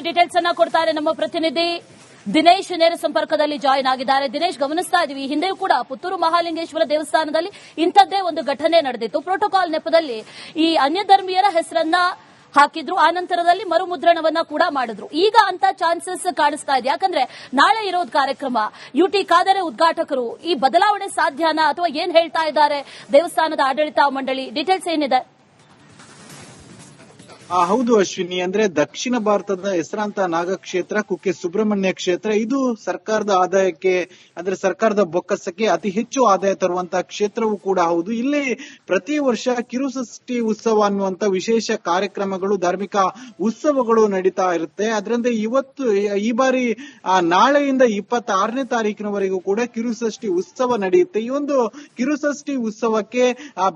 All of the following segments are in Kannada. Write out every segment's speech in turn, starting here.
ಡೀಟೇಲ್ಸ್ ಅನ್ನ ಕೊಡ್ತಾರೆ ನಮ್ಮ ಪ್ರತಿನಿಧಿ ದಿನೇಶ್ ನೇರ ಸಂಪರ್ಕದಲ್ಲಿ ಜಾಯಿನ್ ಆಗಿದ್ದಾರೆ. ದಿನೇಶ್, ಗಮನಿಸ್ತಾ ಇದೀವಿ, ಹಿಂದೆಯೂ ಕೂಡ ಪುತ್ತೂರು ಮಹಾಲಿಂಗೇಶ್ವರ ದೇವಸ್ಥಾನದಲ್ಲಿ ಇಂಥದ್ದೇ ಒಂದು ಘಟನೆ ನಡೆದಿತ್ತು. ಪ್ರೋಟೋಕಾಲ್ ನೆಪದಲ್ಲಿ ಈ ಅನ್ಯ ಧರ್ಮೀಯರ ಹೆಸರನ್ನ ಹಾಕಿದ್ರು, ಆ ನಂತರದಲ್ಲಿ ಮರುಮುದ್ರಣವನ್ನ ಕೂಡ ಮಾಡಿದ್ರು. ಈಗ ಅಂತ ಚಾನ್ಸಸ್ ಕಾಣಿಸ್ತಾ ಇದೆ, ಯಾಕಂದ್ರೆ ನಾಳೆ ಇರೋದು ಕಾರ್ಯಕ್ರಮ. ಯುಟಿ ಖಾದರ್ ಉದ್ಘಾಟಕರು, ಈ ಬದಲಾವಣೆ ಸಾಧ್ಯನಾ ಅಥವಾ ಏನ್ ಹೇಳ್ತಾ ಇದ್ದಾರೆ ದೇವಸ್ಥಾನದ ಆಡಳಿತ ಮಂಡಳಿ? ಡೀಟೇಲ್ಸ್ ಏನಿದೆ? ಹೌದು ಅಶ್ವಿನಿ, ಅಂದ್ರೆ ದಕ್ಷಿಣ ಭಾರತದ ಹೆಸರಾಂತ ನಾಗಕ್ಷೇತ್ರ ಕುಕ್ಕೆ ಸುಬ್ರಹ್ಮಣ್ಯ ಕ್ಷೇತ್ರ ಇದು ಸರ್ಕಾರದ ಆದಾಯಕ್ಕೆ ಅಂದ್ರೆ ಸರ್ಕಾರದ ಬೊಕ್ಕಸಕ್ಕೆ ಅತಿ ಹೆಚ್ಚು ಆದಾಯ ತರುವಂತಹ ಕ್ಷೇತ್ರವೂ ಕೂಡ ಹೌದು. ಇಲ್ಲಿ ಪ್ರತಿ ವರ್ಷ ಕಿರುಷಷ್ಠಿ ಉತ್ಸವ ಅನ್ನುವಂತ ವಿಶೇಷ ಕಾರ್ಯಕ್ರಮಗಳು, ಧಾರ್ಮಿಕ ಉತ್ಸವಗಳು ನಡೀತಾ ಇರುತ್ತೆ. ಅದರಿಂದ ಈ ಬಾರಿ ನಾಳೆಯಿಂದ 26ನೇ ತಾರೀಕಿನವರೆಗೂ ಕೂಡ ಕಿರುಷಷ್ಠಿ ಉತ್ಸವ ನಡೆಯುತ್ತೆ. ಈ ಒಂದು ಕಿರುಷಷ್ಠಿ ಉತ್ಸವಕ್ಕೆ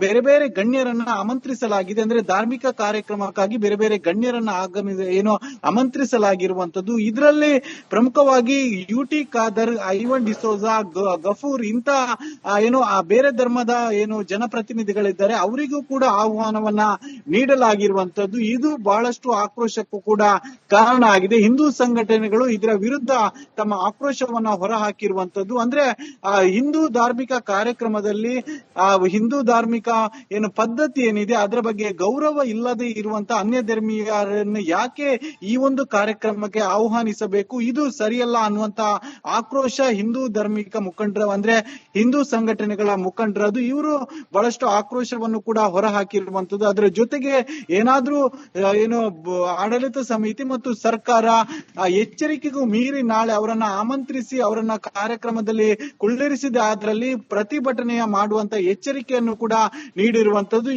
ಬೇರೆ ಬೇರೆ ಗಣ್ಯರನ್ನ ಆಮಂತ್ರಿಸಲಾಗಿದೆ. ಅಂದ್ರೆ ಧಾರ್ಮಿಕ ಕಾರ್ಯಕ್ರಮಕ್ಕಾಗಿ ಬೇರೆ ಬೇರೆ ಗಣ್ಯರನ್ನ ಆಮಂತ್ರಿಸಲಾಗಿರುವಂತದ್ದು. ಇದರಲ್ಲಿ ಪ್ರಮುಖವಾಗಿ ಯುಟಿ ಖಾದರ್, ಐವನ್ ಡಿಸೋಜಾ, ಗಫೂರ್ ಇಂತ ಬೇರೆ ಧರ್ಮದ ಜನಪ್ರತಿನಿಧಿಗಳಿದ್ದಾರೆ, ಅವರಿಗೂ ಕೂಡ ಆಹ್ವಾನವನ್ನ ನೀಡಲಾಗಿರುವಂತದ್ದು. ಇದು ಬಹಳಷ್ಟು ಆಕ್ರೋಶಕ್ಕೂ ಕೂಡ ಕಾರಣ ಆಗಿದೆ. ಹಿಂದೂ ಸಂಘಟನೆಗಳು ಇದರ ವಿರುದ್ಧ ತಮ್ಮ ಆಕ್ರೋಶವನ್ನ ಹೊರಹಾಕಿರುವಂತದ್ದು. ಅಂದ್ರೆ ಹಿಂದೂ ಧಾರ್ಮಿಕ ಕಾರ್ಯಕ್ರಮದಲ್ಲಿ ಹಿಂದೂ ಧಾರ್ಮಿಕ ಪದ್ಧತಿ ಏನಿದೆ ಅದರ ಬಗ್ಗೆ ಗೌರವ ಇಲ್ಲದೆ ಇರುವಂತ ಅನ್ಯ ಧರ್ಮೀಯರನ್ನು ಯಾಕೆ ಈ ಒಂದು ಕಾರ್ಯಕ್ರಮಕ್ಕೆ ಆಹ್ವಾನಿಸಬೇಕು, ಇದು ಸರಿಯಲ್ಲ ಅನ್ನುವಂತ ಆಕ್ರೋಶ ಹಿಂದೂ ಧಾರ್ಮಿಕ ಮುಖಂಡರ ಅಂದ್ರೆ ಹಿಂದೂ ಸಂಘಟನೆಗಳ ಮುಖಂಡರದು. ಇವರು ಬಹಳಷ್ಟು ಆಕ್ರೋಶವನ್ನು ಕೂಡ ಹೊರಹಾಕಿರುವಂತದ್ದು. ಅದರ ಜೊತೆಗೆ ಏನಾದ್ರೂ ಆಡಳಿತ ಸಮಿತಿ ಮತ್ತು ಸರ್ಕಾರ ಎಚ್ಚರಿಕೆಗೂ ಮೀರಿ ನಾಳೆ ಅವರನ್ನ ಆಮಂತ್ರಿಸಿ ಅವರನ್ನ ಕಾರ್ಯಕ್ರಮದಲ್ಲಿ ಕುಳ್ಳಿರಿಸಿದ ಅದರಲ್ಲಿ ಪ್ರತಿಭಟನೆಯ ಮಾಡುವಂತ ಎಚ್ಚರಿಕೆಯನ್ನು ಕೂಡ ನೀಡಿರುವಂತದ್ದು.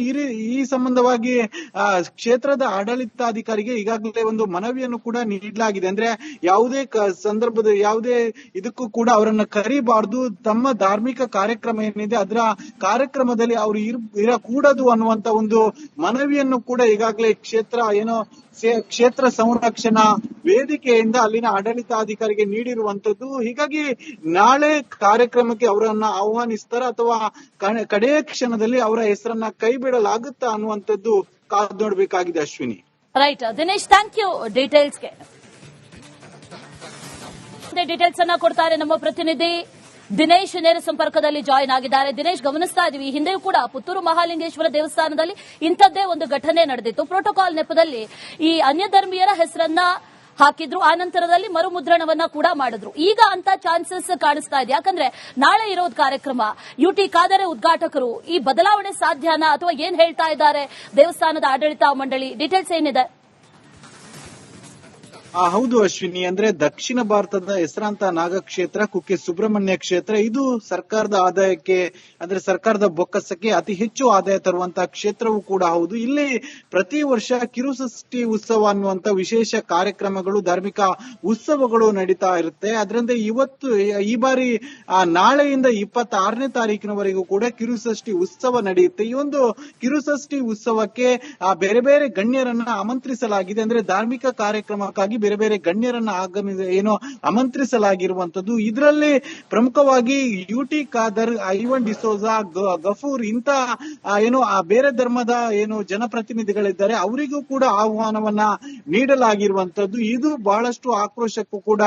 ಈ ಸಂಬಂಧವಾಗಿ ಕ್ಷೇತ್ರದ ಆಡಳಿತಾಧಿಕಾರಿಗೆ ಈಗಾಗಲೇ ಒಂದು ಮನವಿಯನ್ನು ಕೂಡ ನೀಡಲಾಗಿದೆ. ಅಂದ್ರೆ ಯಾವುದೇ ಸಂದರ್ಭದ ಯಾವುದೇ ಇದಕ್ಕೂ ಕೂಡ ಅವರನ್ನ ಕರಿಬಾರ್ದು, ತಮ್ಮ ಧಾರ್ಮಿಕ ಕಾರ್ಯಕ್ರಮ ಏನಿದೆ ಅದರ ಕಾರ್ಯಕ್ರಮದಲ್ಲಿ ಅವರು ಇರಕೂಡದು ಅನ್ನುವಂತ ಒಂದು ಮನವಿಯನ್ನು ಕೂಡ ಈಗಾಗಲೇ ಕ್ಷೇತ್ರ ಸಂರಕ್ಷಣಾ ವೇದಿಕೆಯಿಂದ ಅಲ್ಲಿನ ಆಡಳಿತಾಧಿಕಾರಿಗೆ ನೀಡಿರುವಂತದ್ದು. ಹೀಗಾಗಿ ನಾಳೆ ಕಾರ್ಯಕ್ರಮಕ್ಕೆ ಅವರನ್ನ ಆಹ್ವಾನಿಸ್ತಾರ ಅಥವಾ ಕಡೆಯ ಕ್ಷಣದಲ್ಲಿ ಅವರ ಹೆಸರನ್ನ ಕೈ ಬಿಡಲಾಗುತ್ತಾ ಅನ್ನುವಂಥದ್ದು ಕಾದು ನೋಡ್ಬೇಕಾಗಿದೆ Ashwini. Right Dinesh, thank you ಡೀಟೇಲ್ಸ್ಗೆ. ಡೀಟೇಲ್ಸ್ ಅನ್ನ ಕೊಡ್ತಾರೆ ನಮ್ಮ ಪ್ರತಿನಿಧಿ ದಿನೇಶ್ ನೇರ ಸಂಪರ್ಕದಲ್ಲಿ ಜಾಯಿನ್ ಆಗಿದ್ದಾರೆ. ದಿನೇಶ್, ಗಮನಿಸ್ತಾ ಇದೀವಿ, ಹಿಂದೆಯೂ ಕೂಡ ಪುತ್ತೂರು ಮಹಾಲಿಂಗೇಶ್ವರ ದೇವಸ್ಥಾನದಲ್ಲಿ ಇಂಥದ್ದೇ ಒಂದು ಘಟನೆ ನಡೆದಿತ್ತು. ಪ್ರೋಟೋಕಾಲ್ ನೆಪದಲ್ಲಿ ಈ ಅನ್ಯ ಧರ್ಮೀಯರ ಹೆಸರನ್ನ ಹಾಕಿದ್ರು, ಆ ನಂತರದಲ್ಲಿ ಮರುಮುದ್ರಣವನ್ನ ಕೂಡ ಮಾಡಿದ್ರು. ಈಗ ಅಂತ ಚಾನ್ಸಸ್ ಕಾಣಿಸ್ತಾ ಇದೆ, ಯಾಕಂದ್ರೆ ನಾಳೆ ಇರೋದು ಕಾರ್ಯಕ್ರಮ. ಯುಟಿ ಖಾದರ್ ಉದ್ಘಾಟಕರು, ಈ ಬದಲಾವಣೆ ಸಾಧ್ಯನಾ ಅಥವಾ ಏನ್ ಹೇಳ್ತಾ ಇದ್ದಾರೆ ದೇವಸ್ಥಾನದ ಆಡಳಿತ ಮಂಡಳಿ? ಡೀಟೇಲ್ಸ್ ಏನಿದೆ? ಹೌದು ಅಶ್ವಿನಿ, ಅಂದ್ರೆ ದಕ್ಷಿಣ ಭಾರತದ ಹೆಸರಾಂತ ನಾಗಕ್ಷೇತ್ರ ಕುಕ್ಕೆ ಸುಬ್ರಹ್ಮಣ್ಯ ಕ್ಷೇತ್ರ ಇದು ಸರ್ಕಾರದ ಆದಾಯಕ್ಕೆ ಅಂದ್ರೆ ಸರ್ಕಾರದ ಬೊಕ್ಕಸಕ್ಕೆ ಅತಿ ಹೆಚ್ಚು ಆದಾಯ ತರುವಂತಹ ಕ್ಷೇತ್ರವೂ ಕೂಡ ಹೌದು. ಇಲ್ಲಿ ಪ್ರತಿ ವರ್ಷ ಕಿರುಷಷ್ಠಿ ಉತ್ಸವ ಅನ್ನುವಂತ ವಿಶೇಷ ಕಾರ್ಯಕ್ರಮಗಳು, ಧಾರ್ಮಿಕ ಉತ್ಸವಗಳು ನಡೀತಾ ಇರುತ್ತೆ. ಅದರಿಂದ ಈ ಬಾರಿ ನಾಳೆಯಿಂದ 26ನೇ ತಾರೀಕಿನವರೆಗೂ ಕೂಡ ಕಿರುಷಷ್ಠಿ ಉತ್ಸವ ನಡೆಯುತ್ತೆ. ಈ ಒಂದು ಕಿರುಷಷ್ಠಿ ಉತ್ಸವಕ್ಕೆ ಬೇರೆ ಬೇರೆ ಗಣ್ಯರನ್ನ ಆಮಂತ್ರಿಸಲಾಗಿದೆ. ಅಂದ್ರೆ ಧಾರ್ಮಿಕ ಕಾರ್ಯಕ್ರಮಕ್ಕಾಗಿ ಬೇರೆ ಬೇರೆ ಗಣ್ಯರನ್ನ ಆಮಂತ್ರಿಸಲಾಗಿರುವಂತದ್ದು. ಇದರಲ್ಲಿ ಪ್ರಮುಖವಾಗಿ ಯುಟಿ ಖಾದರ್, ಐವನ್ ಡಿಸೋಜಾ, ಗಫೂರ್ ಇಂತ ಬೇರೆ ಧರ್ಮದ ಜನಪ್ರತಿನಿಧಿಗಳಿದ್ದಾರೆ, ಅವರಿಗೂ ಕೂಡ ಆಹ್ವಾನವನ್ನ ನೀಡಲಾಗಿರುವಂತದ್ದು. ಇದು ಬಹಳಷ್ಟು ಆಕ್ರೋಶಕ್ಕೂ ಕೂಡ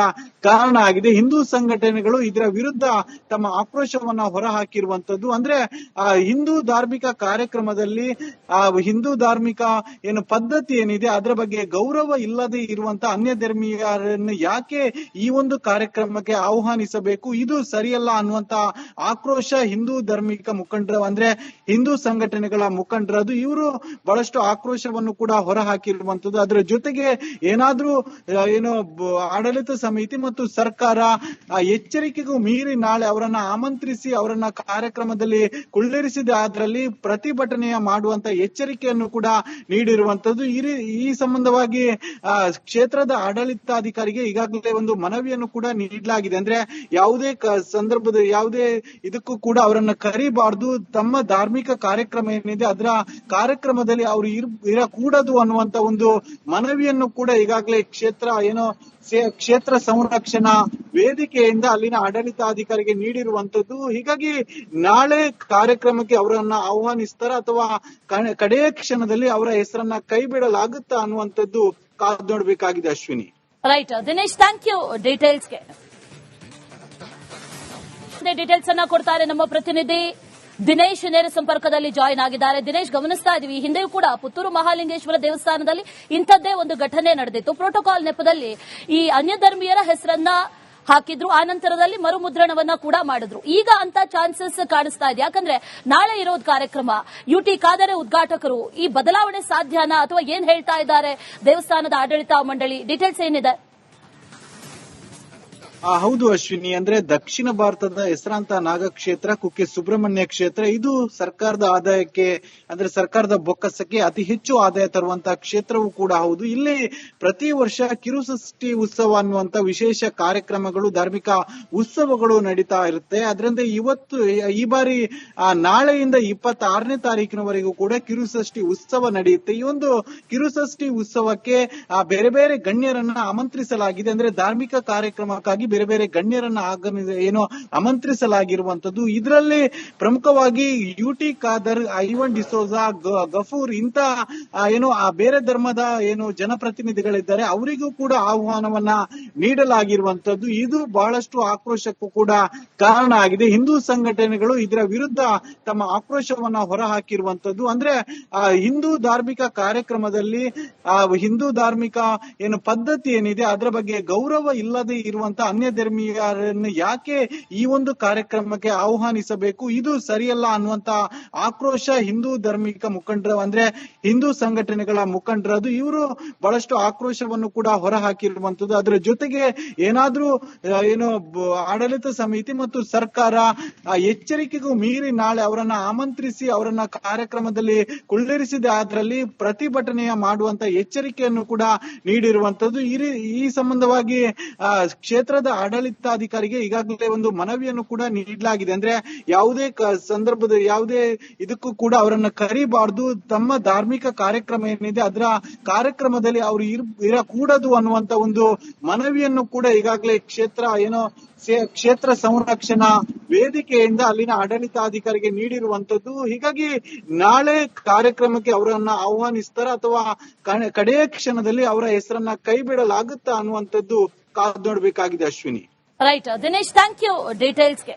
ಕಾರಣ ಆಗಿದೆ. ಹಿಂದೂ ಸಂಘಟನೆಗಳು ಇದರ ವಿರುದ್ಧ ತಮ್ಮ ಆಕ್ರೋಶವನ್ನ ಹೊರಹಾಕಿರುವಂತದ್ದು. ಅಂದ್ರೆ ಹಿಂದೂ ಧಾರ್ಮಿಕ ಕಾರ್ಯಕ್ರಮದಲ್ಲಿ ಹಿಂದೂ ಧಾರ್ಮಿಕ ಪದ್ಧತಿ ಏನಿದೆ ಅದರ ಬಗ್ಗೆ ಗೌರವ ಇಲ್ಲದೆ ಇರುವಂತ ಅನ್ಯ ಧರ್ಮೀಯರನ್ನು ಯಾಕೆ ಈ ಒಂದು ಕಾರ್ಯಕ್ರಮಕ್ಕೆ ಆಹ್ವಾನಿಸಬೇಕು, ಇದು ಸರಿಯಲ್ಲ ಅನ್ನುವಂತ ಆಕ್ರೋಶ ಹಿಂದೂ ಧಾರ್ಮಿಕ ಮುಖಂಡರ ಅಂದ್ರೆ ಹಿಂದೂ ಸಂಘಟನೆಗಳ ಮುಖಂಡರದು. ಇವರು ಬಹಳಷ್ಟು ಆಕ್ರೋಶವನ್ನು ಕೂಡ ಹೊರಹಾಕಿರುವಂತದ್ದು. ಅದರ ಜೊತೆಗೆ ಏನಾದ್ರೂ ಆಡಳಿತ ಸಮಿತಿ ಮತ್ತು ಸರ್ಕಾರ ಎಚ್ಚರಿಕೆಗೂ ಮೀರಿ ನಾಳೆ ಅವರನ್ನ ಆಮಂತ್ರಿಸಿ ಅವರನ್ನ ಕಾರ್ಯಕ್ರಮದಲ್ಲಿ ಕುಳ್ಳಿರಿಸಿದ ಅದರಲ್ಲಿ ಪ್ರತಿಭಟನೆಯ ಮಾಡುವಂತ ಎಚ್ಚರಿಕೆಯನ್ನು ಕೂಡ ನೀಡಿರುವಂತದ್ದು. ಈ ಸಂಬಂಧವಾಗಿ ಕ್ಷೇತ್ರದ ಆಡಳಿತಾಧಿಕಾರಿಗೆ ಈಗಾಗಲೇ ಒಂದು ಮನವಿಯನ್ನು ಕೂಡ ನೀಡಲಾಗಿದೆ. ಅಂದ್ರೆ ಯಾವುದೇ ಸಂದರ್ಭದ ಯಾವುದೇ ಇದಕ್ಕೂ ಕೂಡ ಅವರನ್ನ ಕರಿಬಾರ್ದು, ತಮ್ಮ ಧಾರ್ಮಿಕ ಕಾರ್ಯಕ್ರಮ ಏನಿದೆ ಅದರ ಕಾರ್ಯಕ್ರಮದಲ್ಲಿ ಅವರು ಇರಕೂಡದು ಅನ್ನುವಂತ ಒಂದು ಮನವಿಯನ್ನು ಕೂಡ ಈಗಾಗಲೇ ಕ್ಷೇತ್ರ ಸಂರಕ್ಷಣಾ ವೇದಿಕೆಯಿಂದ ಅಲ್ಲಿನ ಆಡಳಿತಾಧಿಕಾರಿಗೆ ನೀಡಿರುವಂತದ್ದು. ಹೀಗಾಗಿ ನಾಳೆ ಕಾರ್ಯಕ್ರಮಕ್ಕೆ ಅವರನ್ನ ಆಹ್ವಾನಿಸ್ತಾರ ಅಥವಾ ಕಡೆಯ ಕ್ಷಣದಲ್ಲಿ ಅವರ ಹೆಸರನ್ನ ಕೈ ಬಿಡಲಾಗುತ್ತಾ ಅನ್ನುವಂಥದ್ದು ಕಾದು ನೋಡ್ಬೇಕಾಗಿದೆ Ashwini. Right Dinesh, thank you ಡೀಟೇಲ್ಸ್ಗೆ. ಡೀಟೇಲ್ಸ್ ಅನ್ನ ಕೊಡ್ತಾರೆ ನಮ್ಮ ಪ್ರತಿನಿಧಿ ದಿನೇಶ್ ನೇರ ಸಂಪರ್ಕದಲ್ಲಿ ಜಾಯಿನ್ ಆಗಿದ್ದಾರೆ. ದಿನೇಶ್, ಗಮನಿಸ್ತಾ ಇದೀವಿ ಹಿಂದೆಯೂ ಕೂಡ ಪುತ್ತೂರು ಮಹಾಲಿಂಗೇಶ್ವರ ದೇವಸ್ಥಾನದಲ್ಲಿ ಇಂಥದ್ದೇ ಒಂದು ಘಟನೆ ನಡೆದಿತ್ತು. ಪ್ರೋಟೋಕಾಲ್ ನೆಪದಲ್ಲಿ ಈ ಅನ್ಯ ಧರ್ಮೀಯರ ಹೆಸರನ್ನ ಹಾಕಿದ್ರು, ಆ ನಂತರದಲ್ಲಿ ಮರುಮುದ್ರಣವನ್ನ ಕೂಡ ಮಾಡಿದ್ರು. ಈಗ ಅಂತ ಚಾನ್ಸಸ್ ಕಾಣಿಸ್ತಾ ಇದೆ, ಯಾಕಂದ್ರೆ ನಾಳೆ ಇರೋದು ಕಾರ್ಯಕ್ರಮ. UT ಖಾದರ್ ಉದ್ಘಾಟಕರು, ಈ ಬದಲಾವಣೆ ಸಾಧ್ಯನಾ ಅಥವಾ ಏನ್ ಹೇಳ್ತಾ ಇದ್ದಾರೆ ದೇವಸ್ಥಾನದ ಆಡಳಿತ ಮಂಡಳಿ? ಡೀಟೇಲ್ಸ್ ಏನಿದೆ? ಹೌದು ಅಶ್ವಿನಿ, ಅಂದ್ರೆ ದಕ್ಷಿಣ ಭಾರತದ ಹೆಸರಾಂತ ನಾಗಕ್ಷೇತ್ರ ಕುಕ್ಕೆ ಸುಬ್ರಹ್ಮಣ್ಯ ಕ್ಷೇತ್ರ ಇದು ಸರ್ಕಾರದ ಆದಾಯಕ್ಕೆ ಅಂದ್ರೆ ಸರ್ಕಾರದ ಬೊಕ್ಕಸಕ್ಕೆ ಅತಿ ಹೆಚ್ಚು ಆದಾಯ ತರುವಂತಹ ಕ್ಷೇತ್ರವೂ ಕೂಡ ಹೌದು. ಇಲ್ಲಿ ಪ್ರತಿ ವರ್ಷ ಕಿರುಷಷ್ಠಿ ಉತ್ಸವ ಅನ್ನುವಂತ ವಿಶೇಷ ಕಾರ್ಯಕ್ರಮಗಳು, ಧಾರ್ಮಿಕ ಉತ್ಸವಗಳು ನಡೀತಾ ಇರುತ್ತೆ. ಅದರಿಂದ ಈ ಬಾರಿ ನಾಳೆಯಿಂದ 26ನೇ ತಾರೀಕಿನವರೆಗೂ ಕೂಡ ಕಿರುಷಷ್ಠಿ ಉತ್ಸವ ನಡೆಯುತ್ತೆ. ಈ ಒಂದು ಕಿರುಷಷ್ಠಿ ಉತ್ಸವಕ್ಕೆ ಬೇರೆ ಬೇರೆ ಗಣ್ಯರನ್ನ ಆಮಂತ್ರಿಸಲಾಗಿದೆ. ಅಂದ್ರೆ ಧಾರ್ಮಿಕ ಕಾರ್ಯಕ್ರಮಕ್ಕಾಗಿ ಬೇರೆ ಬೇರೆ ಗಣ್ಯರನ್ನ ಆಮಂತ್ರಿಸಲಾಗಿರುವಂತದ್ದು. ಇದರಲ್ಲಿ ಪ್ರಮುಖವಾಗಿ UT ಖಾದರ್, ಐವನ್ ಡಿಸೋಜಾ, ಗಫೂರ್ ಇಂತ ಬೇರೆ ಧರ್ಮದ ಜನಪ್ರತಿನಿಧಿಗಳಿದ್ದಾರೆ, ಅವರಿಗೂ ಕೂಡ ಆಹ್ವಾನವನ್ನ ನೀಡಲಾಗಿರುವಂತದ್ದು. ಇದು ಬಹಳಷ್ಟು ಆಕ್ರೋಶಕ್ಕೂ ಕೂಡ ಕಾರಣ ಆಗಿದೆ. ಹಿಂದೂ ಸಂಘಟನೆಗಳು ಇದರ ವಿರುದ್ಧ ತಮ್ಮ ಆಕ್ರೋಶವನ್ನ ಹೊರಹಾಕಿರುವಂತದ್ದು. ಅಂದ್ರೆ ಹಿಂದೂ ಧಾರ್ಮಿಕ ಕಾರ್ಯಕ್ರಮದಲ್ಲಿ ಹಿಂದೂ ಧಾರ್ಮಿಕ ಪದ್ಧತಿ ಏನಿದೆ ಅದರ ಬಗ್ಗೆ ಗೌರವ ಇಲ್ಲದೆ ಇರುವಂತ ಅನ್ಯ ಧರ್ಮೀಯರನ್ನು ಯಾಕೆ ಈ ಒಂದು ಕಾರ್ಯಕ್ರಮಕ್ಕೆ ಆಹ್ವಾನಿಸಬೇಕು, ಇದು ಸರಿಯಲ್ಲ ಅನ್ನುವಂತ ಆಕ್ರೋಶ ಹಿಂದೂ ಧಾರ್ಮಿಕ ಮುಖಂಡರು ಅಂದ್ರೆ ಹಿಂದೂ ಸಂಘಟನೆಗಳ ಮುಖಂಡರದು. ಇವರು ಬಹಳಷ್ಟು ಆಕ್ರೋಶವನ್ನು ಕೂಡ ಹೊರಹಾಕಿರುವಂತದ್ದು. ಅದರ ಜೊತೆಗೆ ಏನಾದ್ರೂ ಆಡಳಿತ ಸಮಿತಿ ಮತ್ತು ಸರ್ಕಾರ ಎಚ್ಚರಿಕೆಗೂ ಮೀರಿ ನಾಳೆ ಅವರನ್ನ ಆಮಂತ್ರಿಸಿ ಅವರನ್ನ ಕಾರ್ಯಕ್ರಮದಲ್ಲಿ ಕುಳ್ಳಿರಿಸಿದ ಅದರಲ್ಲಿ ಪ್ರತಿಭಟನೆಯ ಮಾಡುವಂತ ಎಚ್ಚರಿಕೆಯನ್ನು ಕೂಡ ನೀಡಿರುವಂತದ್ದು. ಈ ಸಂಬಂಧವಾಗಿ ಕ್ಷೇತ್ರದ ಆಡಳಿತಾಧಿಕಾರಿಗೆ ಈಗಾಗಲೇ ಒಂದು ಮನವಿಯನ್ನು ಕೂಡ ನೀಡಲಾಗಿದೆ. ಅಂದ್ರೆ ಯಾವುದೇ ಸಂದರ್ಭದ ಯಾವುದೇ ಇದಕ್ಕೂ ಕೂಡ ಅವರನ್ನ ಕರಿಬಾರ್ದು, ತಮ್ಮ ಧಾರ್ಮಿಕ ಕಾರ್ಯಕ್ರಮ ಏನಿದೆ ಅದರ ಕಾರ್ಯಕ್ರಮದಲ್ಲಿ ಅವರು ಇರಕೂಡದು ಅನ್ನುವಂತ ಒಂದು ಮನವಿಯನ್ನು ಕೂಡ ಈಗಾಗಲೇ ಕ್ಷೇತ್ರ ಸಂರಕ್ಷಣಾ ವೇದಿಕೆಯಿಂದ ಅಲ್ಲಿನ ಆಡಳಿತಾಧಿಕಾರಿಗೆ ನೀಡಿರುವಂತದ್ದು. ಹೀಗಾಗಿ ನಾಳೆ ಕಾರ್ಯಕ್ರಮಕ್ಕೆ ಅವರನ್ನ ಆಹ್ವಾನಿಸ್ತಾರ ಅಥವಾ ಕಡೆಯ ಕ್ಷಣದಲ್ಲಿ ಅವರ ಹೆಸರನ್ನ ಕೈ ಬಿಡಲಾಗುತ್ತಾ ಅನ್ನುವಂಥದ್ದು ಕಾದು ನೋಡಬೇಕಾಗಿದೆ Ashwini. Right Dinesh, thank you ಡೀಟೇಲ್ಸ್ಗೆ.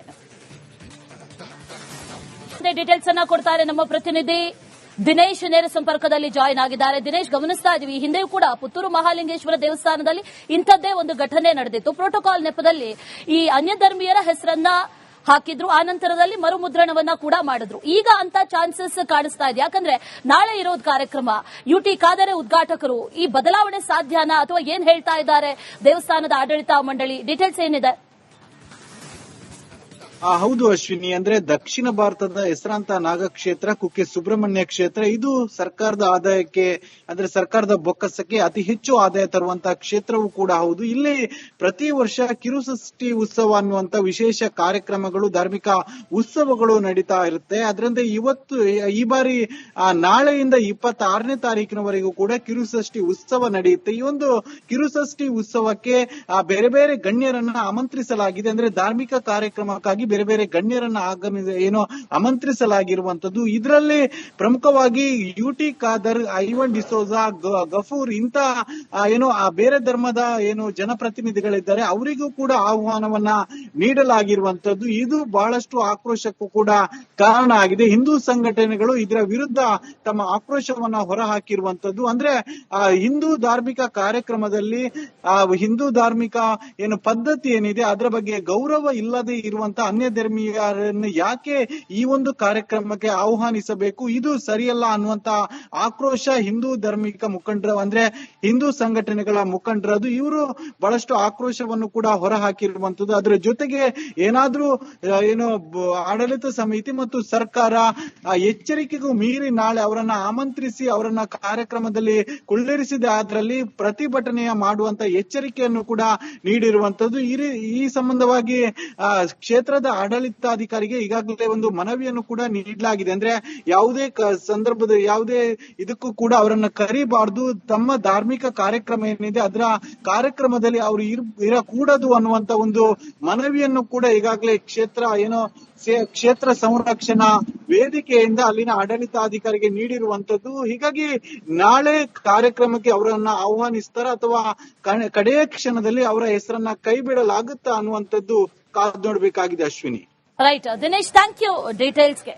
ಡೀಟೇಲ್ಸ್ ಅನ್ನ ಕೊಡ್ತಾರೆ ನಮ್ಮ ಪ್ರತಿನಿಧಿ ದಿನೇಶ್ ನೇರ ಸಂಪರ್ಕದಲ್ಲಿ ಜಾಯಿನ್ ಆಗಿದ್ದಾರೆ. ದಿನೇಶ್, ಗಮನಿಸ್ತಾ ಇದೀವಿ ಹಿಂದೆಯೂ ಕೂಡ ಪುತ್ತೂರು ಮಹಾಲಿಂಗೇಶ್ವರ ದೇವಸ್ಥಾನದಲ್ಲಿ ಇಂಥದ್ದೇ ಒಂದು ಘಟನೆ ನಡೆದಿತ್ತು. ಪ್ರೋಟೋಕಾಲ್ ನೆಪದಲ್ಲಿ ಈ ಅನ್ಯ ಧರ್ಮೀಯರ ಹೆಸರನ್ನ ಹಾಕಿದ್ರು, ಆ ನಂತರದಲ್ಲಿ ಮರುಮುದ್ರಣವನ್ನ ಕೂಡ ಮಾಡಿದ್ರು. ಈಗ ಅಂತ ಚಾನ್ಸಸ್ ಕಾಣಿಸ್ತಾ ಇದೆ, ಯಾಕಂದ್ರೆ ನಾಳೆ ಇರೋದು ಕಾರ್ಯಕ್ರಮ. UT ಖಾದರ್ ಉದ್ಘಾಟಕರು, ಈ ಬದಲಾವಣೆ ಸಾಧ್ಯನಾ ಅಥವಾ ಏನ್ ಹೇಳ್ತಾ ಇದ್ದಾರೆ ದೇವಸ್ಥಾನದ ಆಡಳಿತ ಮಂಡಳಿ? ಡೀಟೇಲ್ಸ್ ಏನಿದೆ? ಹೌದು ಅಶ್ವಿನಿ, ಅಂದ್ರೆ ದಕ್ಷಿಣ ಭಾರತದ ಹೆಸರಾಂತ ನಾಗಕ್ಷೇತ್ರ ಕುಕ್ಕೆ ಸುಬ್ರಹ್ಮಣ್ಯ ಕ್ಷೇತ್ರ ಇದು ಸರ್ಕಾರದ ಆದಾಯಕ್ಕೆ ಅಂದ್ರೆ ಸರ್ಕಾರದ ಬೊಕ್ಕಸಕ್ಕೆ ಅತಿ ಹೆಚ್ಚು ಆದಾಯ ತರುವಂತಹ ಕ್ಷೇತ್ರವೂ ಕೂಡ ಹೌದು. ಇಲ್ಲಿ ಪ್ರತಿ ವರ್ಷ ಕಿರುಷಷ್ಠಿ ಉತ್ಸವ ಅನ್ನುವಂತ ವಿಶೇಷ ಕಾರ್ಯಕ್ರಮಗಳು, ಧಾರ್ಮಿಕ ಉತ್ಸವಗಳು ನಡೀತಾ ಇರುತ್ತೆ. ಅದರಿಂದ ಈ ಬಾರಿ ನಾಳೆಯಿಂದ 26ನೇ ತಾರೀಕಿನವರೆಗೂ ಕೂಡ ಕಿರುಷಷ್ಠಿ ಉತ್ಸವ ನಡೆಯುತ್ತೆ. ಈ ಒಂದು ಕಿರುಷಷ್ಠಿ ಉತ್ಸವಕ್ಕೆ ಬೇರೆ ಬೇರೆ ಗಣ್ಯರನ್ನ ಆಮಂತ್ರಿಸಲಾಗಿದೆ. ಅಂದ್ರೆ ಧಾರ್ಮಿಕ ಕಾರ್ಯಕ್ರಮಕ್ಕಾಗಿ ಬೇರೆ ಬೇರೆ ಗಣ್ಯರನ್ನ ಆಮಂತ್ರಿಸಲಾಗಿರುವಂತದ್ದು. ಇದರಲ್ಲಿ ಪ್ರಮುಖವಾಗಿ UT ಖಾದರ್, ಐವನ್ ಡಿಸೋಜಾ, ಗಫೂರ್ ಇಂತ ಬೇರೆ ಧರ್ಮದ ಜನಪ್ರತಿನಿಧಿಗಳಿದ್ದಾರೆ, ಅವರಿಗೂ ಕೂಡ ಆಹ್ವಾನವನ್ನ ನೀಡಲಾಗಿರುವಂತದ್ದು. ಇದು ಬಹಳಷ್ಟು ಆಕ್ರೋಶಕ್ಕೂ ಕೂಡ ಕಾರಣ ಆಗಿದೆ. ಹಿಂದೂ ಸಂಘಟನೆಗಳು ಇದರ ವಿರುದ್ಧ ತಮ್ಮ ಆಕ್ರೋಶವನ್ನ ಹೊರಹಾಕಿರುವಂತದ್ದು. ಅಂದ್ರೆ ಹಿಂದೂ ಧಾರ್ಮಿಕ ಕಾರ್ಯಕ್ರಮದಲ್ಲಿ ಹಿಂದೂ ಧಾರ್ಮಿಕ ಪದ್ಧತಿ ಏನಿದೆ ಅದರ ಬಗ್ಗೆ ಗೌರವ ಇಲ್ಲದೆ ಇರುವಂತ ಅನ್ಯ ಧರ್ಮೀಯರನ್ನು ಯಾಕೆ ಈ ಒಂದು ಕಾರ್ಯಕ್ರಮಕ್ಕೆ ಆಹ್ವಾನಿಸಬೇಕು, ಇದು ಸರಿಯಲ್ಲ ಅನ್ನುವಂತ ಆಕ್ರೋಶ ಹಿಂದೂ ಧಾರ್ಮಿಕ ಮುಖಂಡರು ಅಂದ್ರೆ ಹಿಂದೂ ಸಂಘಟನೆಗಳ ಮುಖಂಡರದು. ಇವರು ಬಹಳಷ್ಟು ಆಕ್ರೋಶವನ್ನು ಕೂಡ ಹೊರಹಾಕಿರುವಂತದ್ದು. ಅದರ ಜೊತೆಗೆ ಏನಾದ್ರೂ ಆಡಳಿತ ಸಮಿತಿ ಮತ್ತು ಸರ್ಕಾರ ಎಚ್ಚರಿಕೆಗೂ ಮೀರಿ ನಾಳೆ ಅವರನ್ನ ಆಮಂತ್ರಿಸಿ ಅವರನ್ನ ಕಾರ್ಯಕ್ರಮದಲ್ಲಿ ಕುಳ್ಳಿರಿಸಿದ ಅದರಲ್ಲಿ ಪ್ರತಿಭಟನೆಯ ಮಾಡುವಂತ ಎಚ್ಚರಿಕೆಯನ್ನು ಕೂಡ ನೀಡಿರುವಂತದ್ದು. ಈ ಸಂಬಂಧವಾಗಿ ಕ್ಷೇತ್ರದ ಆಡಳಿತಾಧಿಕಾರಿಗೆ ಈಗಾಗಲೇ ಒಂದು ಮನವಿಯನ್ನು ಕೂಡ ನೀಡಲಾಗಿದೆ. ಅಂದ್ರೆ ಯಾವುದೇ ಸಂದರ್ಭದ ಯಾವುದೇ ಇದಕ್ಕೂ ಕೂಡ ಅವರನ್ನ ಕರಿಬಾರ್ದು, ತಮ್ಮ ಧಾರ್ಮಿಕ ಕಾರ್ಯಕ್ರಮ ಏನಿದೆ ಅದರ ಕಾರ್ಯಕ್ರಮದಲ್ಲಿ ಅವರು ಇರಕೂಡದು ಅನ್ನುವಂತ ಒಂದು ಮನವಿಯನ್ನು ಕೂಡ ಈಗಾಗಲೇ ಕ್ಷೇತ್ರ ಸಂರಕ್ಷಣಾ ವೇದಿಕೆಯಿಂದ ಅಲ್ಲಿನ ಆಡಳಿತಾಧಿಕಾರಿಗೆ ನೀಡಿರುವಂತದ್ದು. ಹೀಗಾಗಿ ನಾಳೆ ಕಾರ್ಯಕ್ರಮಕ್ಕೆ ಅವರನ್ನ ಆಹ್ವಾನಿಸ್ತಾರ ಅಥವಾ ಕಡೆಯ ಕ್ಷಣದಲ್ಲಿ ಅವರ ಹೆಸರನ್ನ ಕೈ ಬಿಡಲಾಗುತ್ತಾ ಅನ್ನುವಂಥದ್ದು ಕಾದು ನೋಡಬೇಕಾಗಿದೆ. Ashwini. Right Dinesh, thank you ಡೀಟೇಲ್ಸ್ಗೆ.